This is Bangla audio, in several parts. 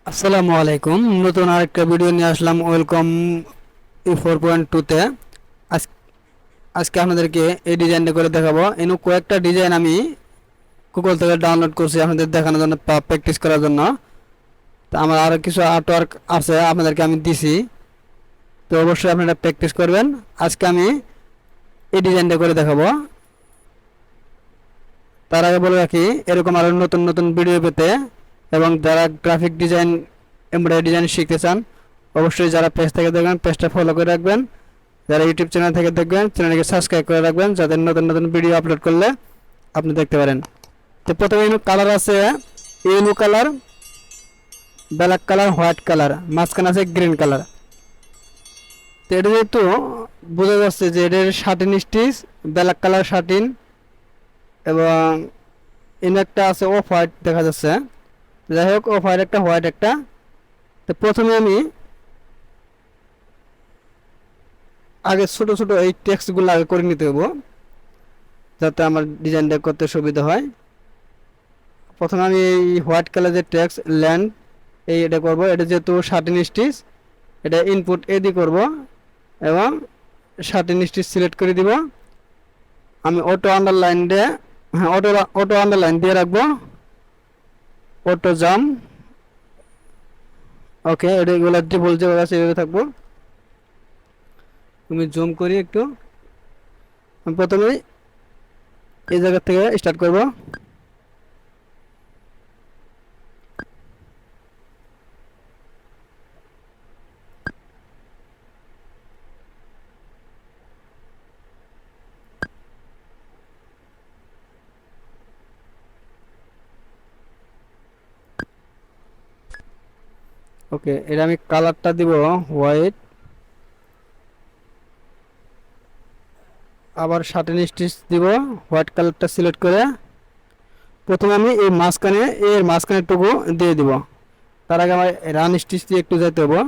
আসসালামু আলাইকুম। নতুন আরেকটা ভিডিও নিয়ে আসলাম। ওয়েলকাম 4.2 তে। আজ আজকে আপনাদেরকে এই ডিজাইনটা করে দেখাবো। এর কয়েকটা ডিজাইন আমি গুগল থেকে ডাউনলোড করছি আপনাদের দেখানোর জন্য, প্র্যাকটিস করার জন্য। তো আমার আরও কিছু আর্টওয়ার্ক আছে, আপনাদেরকে আমি দিছি। তো অবশ্যই আপনারা প্র্যাকটিস করবেন। আজকে আমি এই ডিজাইনটা করে দেখাবো। তার আগে বলে রাখি, এরকম আরও নতুন নতুন ভিডিও পেতে এবং যারা গ্রাফিক ডিজাইন, এমব্রয়ডারি ডিজাইন শিখতে চান, অবশ্যই যারা পেজ থেকে দেখবেন পেজটা ফলো করে রাখবেন। যারা ইউটিউব চ্যানেল থেকে দেখবেন চ্যানেলকে সাবস্ক্রাইব করে রাখবেন, যাতে নতুন নতুন ভিডিও আপলোড করলে আপনি দেখতে পারেন। তো প্রথমে কালার আছে yellow colour, black colour, white colour, মাঝখানে আছে গ্রিন কালার। তো এটা যেহেতু বোঝা যাচ্ছে যে এটার satin stitch, black colour satin, এবং ইন একটা আছে অফ হোয়াইট দেখা যাচ্ছে। যাই হোক, অফ হোয়াইট একটা, হোয়াইট একটা। তো প্রথমে আমি আগে ছোট ছোট এই টেক্সটগুলো আগে করে নিতে হবো, যাতে আমার ডিজাইনটা করতে সুবিধা হয়। প্রথমে আমি এই হোয়াইট কালার যে টেক্সট ল্যান্ড, এটা করব। এটা যেহেতু শার্টিন স্টিচ, এটা ইনপুট এ দিয়ে করব এবং শার্টিন স্টিচ সিলেক্ট করে দিব। আমি অটো আন্ডারলাইন দিয়ে, হ্যাঁ, অটো আন্ডারলাইন দিয়ে রাখবো, অটো জাম। ওকে, এগুলো ডিফল্ট যেভাবে আছে এভাবে থাকবো। তুমি জুম করি একটু। আমি প্রথমে এই জায়গা থেকে স্টার্ট করব। ওকে, এটা আমি কালারটা দিব হোয়াইট। আবার শার্টিন স্টিচ দিব, হোয়াইট কালারটা সিলেক্ট করে প্রথমে আমি এই মাঝখানে, এর মাঝখানে টুকু দিয়ে দিব। তার আগে আমার রান স্টিচ দিয়ে একটু যেতে হবে।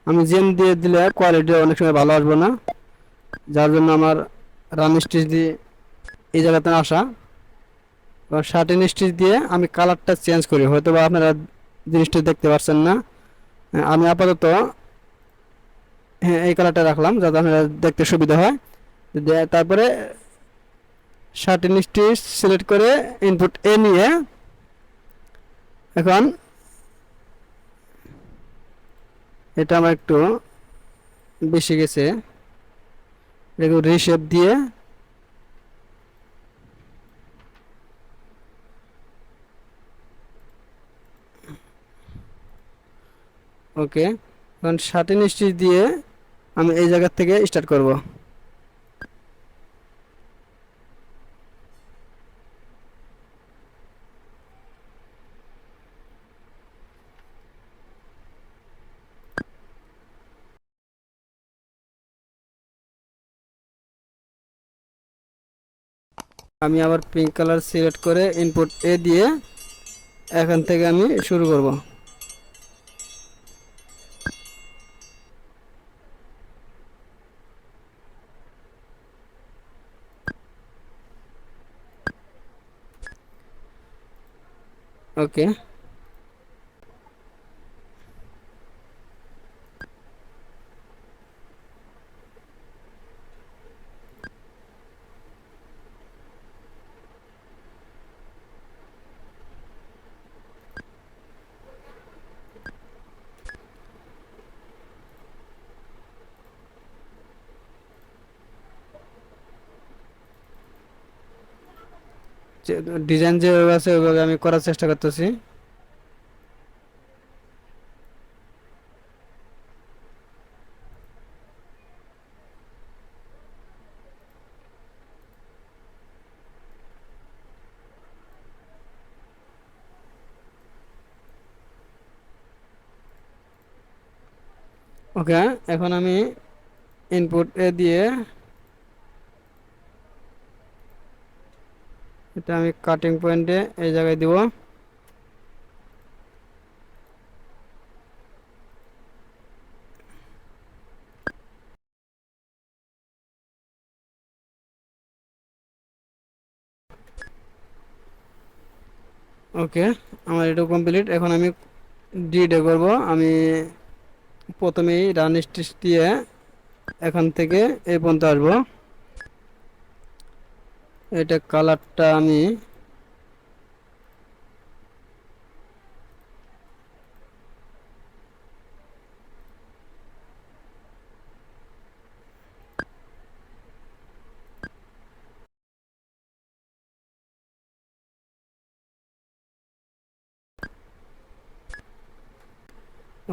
আমি জেম দিয়ে দিলে কোয়ালিটি অনেক সময় ভালো আসবে না, যার জন্য আমার রান স্টিচ দিয়ে এই জায়গাতে আসা। এবার শার্টিন স্টিচ দিয়ে আমি কালারটা চেঞ্জ করি, হয়তো বা আপনারা জিনিসটা দেখতে পাচ্ছেন না। আমি আপাতত, হ্যাঁ, এই কালারটা রাখলাম যাতে আপনারা দেখতে সুবিধা হয়। তারপরে শার্টিন স্টিচ সিলেক্ট করে ইনপুট এ নিয়ে এখন এটা আমার একটু বেশি গেছে, এটাকে রিশেপ দিয়ে ওকে। এখন শার্টিন স্টিচ দিয়ে আমি এই জায়গা থেকে স্টার্ট করব। আমি আবার পিঙ্ক কালার সিলেক্ট করে ইনপুট এ দিয়ে এখান থেকে আমি শুরু করব। ওকে, ডিজাইন যেভাবে আছে ওইভাবে আমি করার চেষ্টা করতেছি। ওকে, এখন আমি ইনপুট এ দিয়ে এটা আমি কাটিং পয়েন্টে এই জায়গায় দিব। ওকে, আমার এটা কমপ্লিট। এখন আমি ডিডে করব আমি। প্রথমেই রান স্টিচ দিয়ে এখান থেকে এই পর্যন্ত আসবো। এটা কালারটা আমি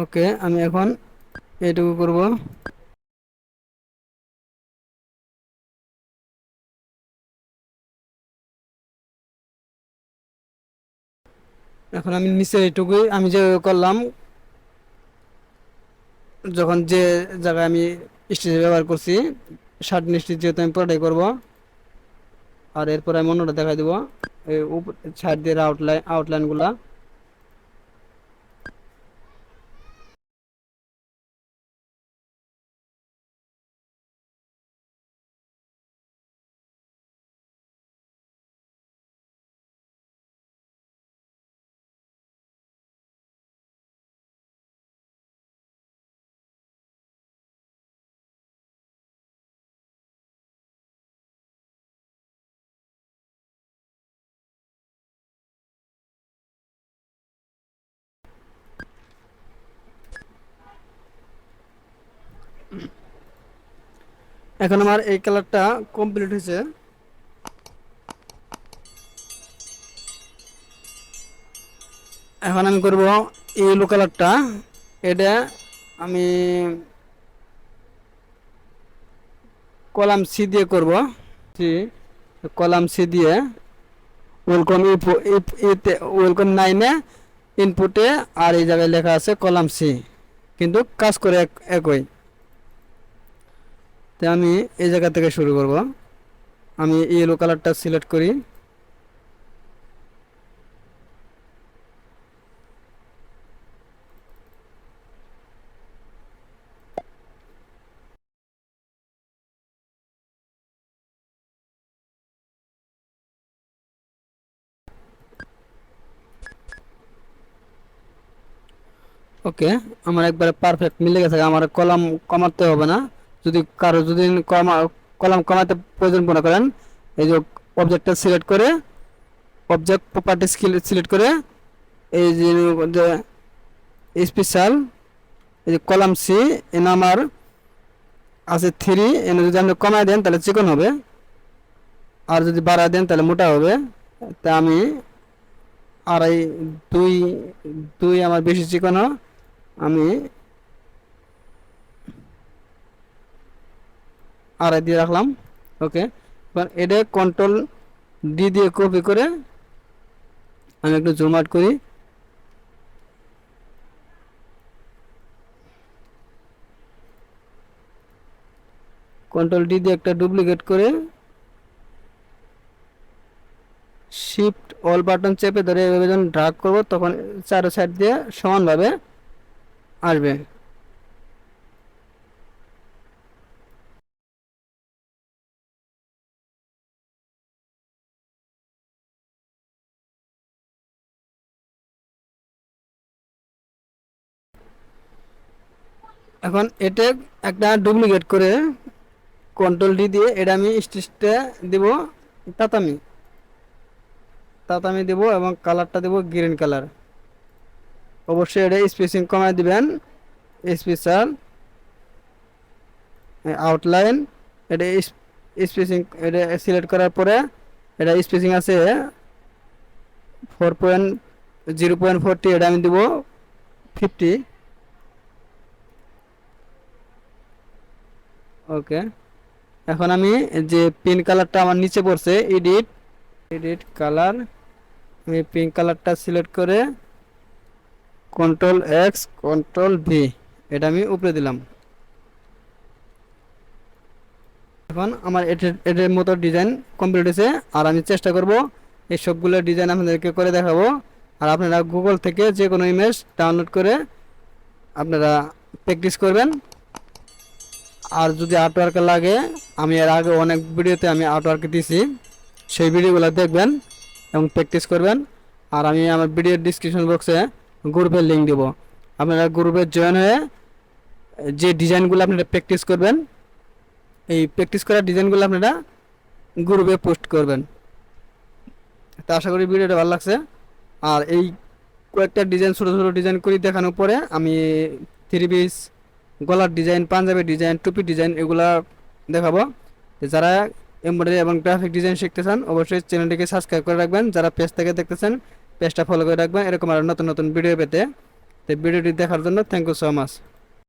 ওকে, আমি এখন এইটুকু করব। এখন আমি নিচে এইটুকুই আমি যে করলাম, যখন যে জায়গায় আমি স্টিচ ব্যবহার করছি, শার্ট স্টিচ যেহেতু আমি পুরোটাই করব। আর এরপর আমি অন্যটা দেখাই দেবো, এই সাইড দিয়ে আউটলাইনগুলা। এখন আমার এই কালারটা কমপ্লিট হয়েছে। এখন আমি করব ইয়েলো কালারটা। এটা আমি কলাম সি দিয়ে করব। সি, কলাম সি দিয়ে ওয়েলকাম ওয়েলকাম 9-এ ইনপুটে, আর এই জায়গায় লেখা আছে কলাম সি, কিন্তু কাজ করে একই। তো আমি এই জায়গা থেকে শুরু করব। আমি ইয়েলো কালারটা সিলেক্ট করি। ওকে, আমার একবারে পারফেক্ট মিলে গেছে, আমার কলাম কমাতে হবে না। যদি কারো যদি কলাম কমাতে প্রয়োজন মনে করেন, এই যে অবজেক্টটা সিলেক্ট করে, অবজেক্ট প্রপার্টি সিলেক্ট করে, এই যে স্পেশাল, এই যে কলাম সি, এনে আমার আছে 3, এনে যদি আপনি কমায় দেন তাহলে চিকন হবে, আর যদি বাড়ায় দেন তাহলে মোটা হবে। তা আমি আড়াই, দুই, দুই আমার বেশি চিকন, আমি আড়াই দিয়ে রাখলাম। ওকে, এবার এটা কন্ট্রোল ডি দিয়ে কপি করে আমি একটু জুম আউট করি। কন্ট্রোল ডি দিয়ে একটা ডুপ্লিকেট করে শিফট অল বাটন চেপে ধরে এভাবে যখন ড্রাগ করব, তখন চারো সাইড দিয়ে সমানভাবে আসবে। এখন এটা একটা ডুপ্লিকেট করে কন্ট্রোল ডি দিয়ে এটা আমি স্টিচটা দেব তাতামি, তাতামি দেব, এবং কালারটা দেব গ্রিন কালার। অবশ্যই এটা স্পেসিং কমায় দিবেন। স্পেশাল আউটলাইন, এটা স্পেসিং, এটা সিলেক্ট করার পরে এটা স্পেসিং আছে 0.40, এটা আমি দেব 50। ওকে, এখন আমি যে পিঙ্ক কালারটা আমার নিচে পড়ছে, এডিট, এডিট কালার, আমি পিঙ্ক কালারটা সিলেক্ট করে কন্ট্রোল এক্স কন্ট্রোল ভি, এটা আমি উপরে দিলাম। এখন আমার এটার মতো ডিজাইন কমপ্লিট হয়েছে। আর আমি চেষ্টা করব এই সবগুলো ডিজাইন আপনাদেরকে করে দেখাবো। আর আপনারা গুগল থেকে যে কোনো ইমেজ ডাউনলোড করে আপনারা প্র্যাকটিস করবেন। আর যদি আর্টওয়ার্ক লাগে, আমি এর আগে অনেক ভিডিওতে আমি আর্টওয়ার্ক দিয়েছি, সেই ভিডিওগুলো দেখবেন এবং প্র্যাকটিস করবেন। আর আমি আমার ভিডিওর ডিসক্রিপশন বক্সে গ্রুপের লিঙ্ক দেবো। আপনারা গ্রুপে জয়েন হয়ে যে ডিজাইনগুলো আপনারা প্র্যাকটিস করবেন, এই প্র্যাকটিস করা ডিজাইনগুলো আপনারা গ্রুপে পোস্ট করবেন। তো আশা করি ভিডিওটা ভালো লাগছে। আর এই কয়েকটা ডিজাইন, ছোটো ছোটো ডিজাইন করে দেখানোর পরে আমি থ্রি পিস, গলার ডিজাইন, পাঞ্জাবি ডিজাইন, টুপি ডিজাইন এগুলা দেখাবো। যারা এমব্রয়ডারি এবং গ্রাফিক ডিজাইন শিখতে চান অবশ্যই চ্যানেলটিকে সাবস্ক্রাইব করে রাখবেন। যারা পেজ থেকে দেখতেছেন পেজটা ফলো করে রাখবেন এরকম আরও নতুন নতুন ভিডিও পেতে। তো ভিডিওটি দেখার জন্য থ্যাংক ইউ সো মাচ।